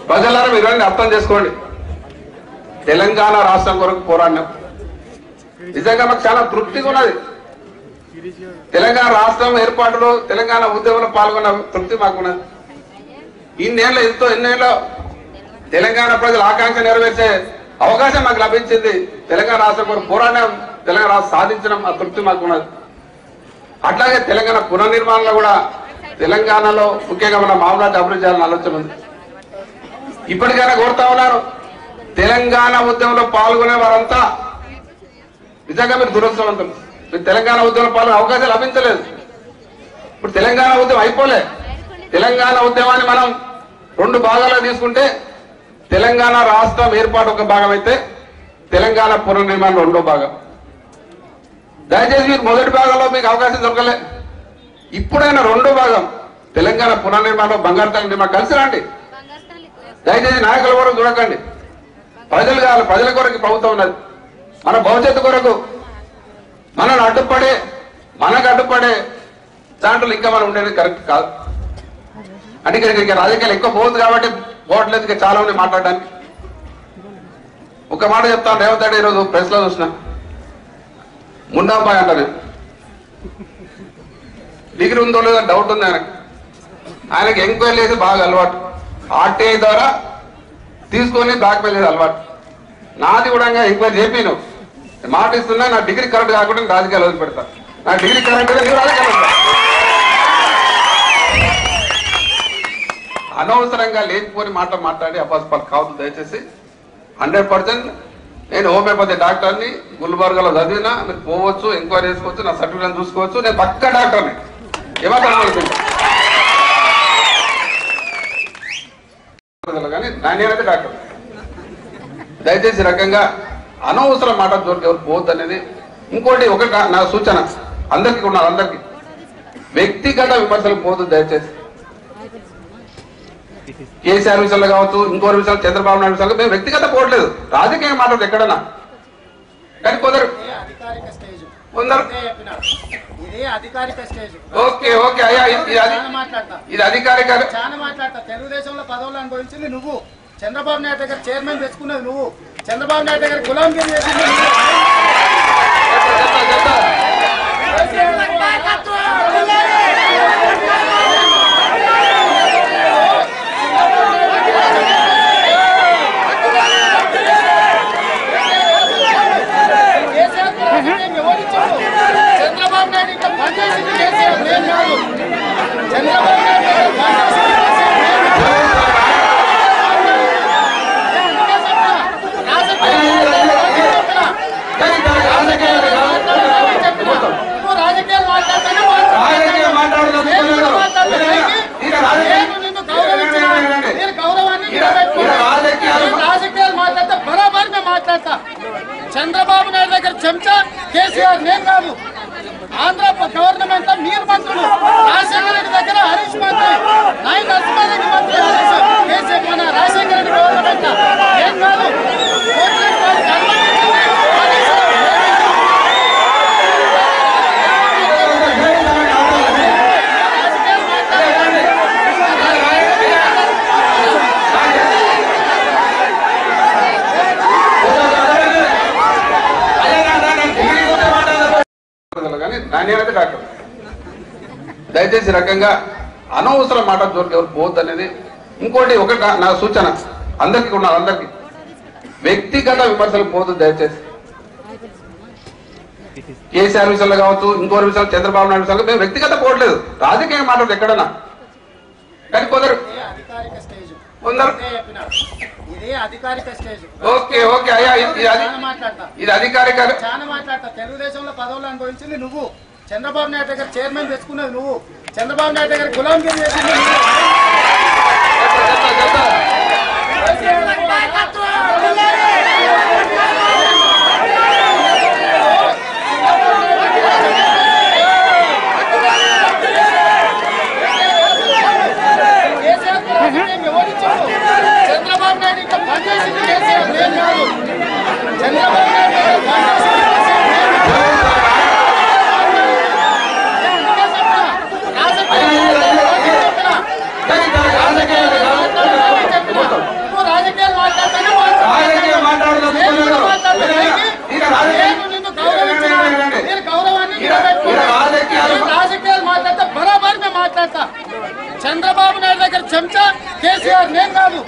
ప్రజలారా మీరు అర్థం చేసుకోండి. తెలంగాణ రాష్ట్రం కొరకు పోరాడినాం. నిజంగా మాకు చాలా తృప్తిగా ఉన్నది. తెలంగాణ రాష్ట్రం ఏర్పాటులో తెలంగాణ ఉద్యమంలో పాల్గొన్న తృప్తి మాకున్నది. ఎన్నేళ్ళ తెలంగాణ ప్రజల ఆకాంక్ష నెరవేర్చే అవకాశం మాకు లభించింది. తెలంగాణ రాష్ట్రం కొరకు పోరాడినాం, తెలంగాణ రాష్ట్రం సాధించడం ఆ తృప్తి మాకున్నది. అట్లాగే తెలంగాణ పునర్నిర్మాణంలో కూడా తెలంగాణలో ముఖ్యంగా మన మామూలు అభివృద్ధి చేయాలని ఆలోచన ఉంది. ఇప్పటికైనా కోరుతా ఉన్నారు, తెలంగాణ ఉద్యమంలో పాల్గొనే వారంతా నిజంగా మీరు దురదృష్టవంతులు. మీరు తెలంగాణ ఉద్యమంలో పాల్గొనే అవకాశం లభించలేదు. ఇప్పుడు తెలంగాణ ఉద్యమం అయిపోలే. తెలంగాణ ఉద్యమాన్ని మనం రెండు భాగాలుగా తీసుకుంటే తెలంగాణ రాష్ట్రం ఏర్పాటు ఒక భాగం అయితే తెలంగాణ పునర్నిర్మాణం రెండో భాగం. దయచేసి మీరు మొదటి భాగంలో మీకు అవకాశం దొరకలే. ఇప్పుడైనా రెండో భాగం తెలంగాణ పునర్నిర్మాణం బంగారు తల్లి నిర్మాణం కలిసి రండి. దయచేసి నాయకుల కొరకు చూడకండి. ప్రజలు కావాలి, ప్రజల కొరకు ప్రభుత్వం ఉన్నది. మన భవిష్యత్తు కొరకు మనకు అడ్డుపడే దాంట్లో ఇంకా మనం ఉండేది కరెక్ట్ కాదు. అంటే ఇక్కడ రాజకీయాలు ఎక్కువ పోతుంది కాబట్టి పోవట్లేదు. ఇంకా చాలా మంది మాట్లాడడానికి ఒక మాట చెప్తాను. రేవంత్ రెడ్డి ఈరోజు ప్రెస్ లో చూసిన ముండాబాయ్ అంటారు. డిగ్రీ ఉందో లేదో డౌట్ ఉంది ఆయనకి ఎంక్వైరీ చేసి బాగా అలవాటు. ఆర్టీఐ ద్వారా తీసుకొని బ్లాక్మెయిల్ చేసే అలవాటు. నాది కూడా ఎంక్వైరీ చేపిను మాట ఇస్తున్నా. నా డిగ్రీ కరెక్ట్ కాకుండా రాజకీయాలు వదిలి పెడతా. నా డిగ్రీ కరెక్ట్ నువ్వు రాజకీయాలు అనవసరంగా లేకపోని మాట్లాడి అపాస్పాలు కావద్దు. దయచేసి 100% నేను హోమియోపతి డాక్టర్ని, గుల్బర్గాలో చదివినా. మీరు పోవచ్చు, ఎంక్వైరీ చేసుకోవచ్చు, నా సర్టిఫికేట్ చూసుకోవచ్చు. నేను పక్కా డాక్టర్ని. కానీ నేనైతే డాక్టర్. దయచేసి రకంగా అనవసరం మాట జోలికి ఎవరు పోవద్దు అనేది. ఇంకోటి ఒకటి నా సూచన అందరికీ ఉన్నారు. అందరికీ వ్యక్తిగత విమర్శలు పోవద్దు దయచేసి. కేసీఆర్ విషయంలో కావచ్చు, ఇంకోటి విషయాలు, చంద్రబాబు నాయుడు విషయంలో మేము వ్యక్తిగత పోవట్లేదు. రాజకీయంగా మాట్లాడదు ఎక్కడన్నా. కానీ కొందరు ఓకే ఓకే అయ్యా ఇది అధికారిక తెలుగుదేశంలో పదవులు అనుభవించింది నువ్వు. చంద్రబాబు నాయుడు దగ్గర చైర్మన్ తెచ్చుకున్నది నువ్వు. చంద్రబాబు నాయుడు దగ్గర గులాంగిరి చేసింది చంద్రబాబు నాయుడు ఇంకా పనిచేసింది కేసీఆర్ నేను కాదు. చంద్రబాబు నాయుడు రాజకీయాలు మాట్లాడితే బరాబర్ మేము మాట్లాడతా. చంద్రబాబు నాయుడు దగ్గర చెంచా కేసీఆర్ నేను కాదు. ఆంధ్ర గవర్నమెంట్ మీరు మంత్రులు. రాజశేఖర రెడ్డి దగ్గర హరీష్ మంత్రి, నాయన నరసింహారెడ్డి మంత్రి, కేసీఆర్ మన రాజశేఖర రెడ్డి గవర్నమెంట్ నేను కాదు. నేనైతే డాక్టర్. దయచేసి రకంగా అనవసరం మాట జోలికి ఎవరు పోవద్దు అనేది. ఇంకోటి ఒకటి నా సూచన అందరికీ ఉన్నారు. అందరికీ వ్యక్తిగత విమర్శలు పోవద్దు దయచేసి. కేసీఆర్ విషయంలో కావచ్చు, ఇంకోటి విషయాలు, చంద్రబాబు నాయుడు విషయంలో మేము వ్యక్తిగత పోవట్లేదు. రాజకీయంగా మాట్లాడదు ఎక్కడన్నా. కానీ కొందరు ఓకే ఓకే అయ్యా ఇది అధికారిక తెలుగుదేశంలో పదవులు అనుభవించింది నువ్వు. చంద్రబాబు నాయుడు దగ్గర చైర్మన్ తెచ్చుకున్నది నువ్వు. చంద్రబాబు నాయుడు దగ్గర గులాంగిరి చేసింది చంద్రబాబు నాయుడు ఇంకా పనిచేసింది కేసీఆర్ నేను కాదు. చంద్రబాబు నాయుడు కేసీఆర్ నేను కాదు.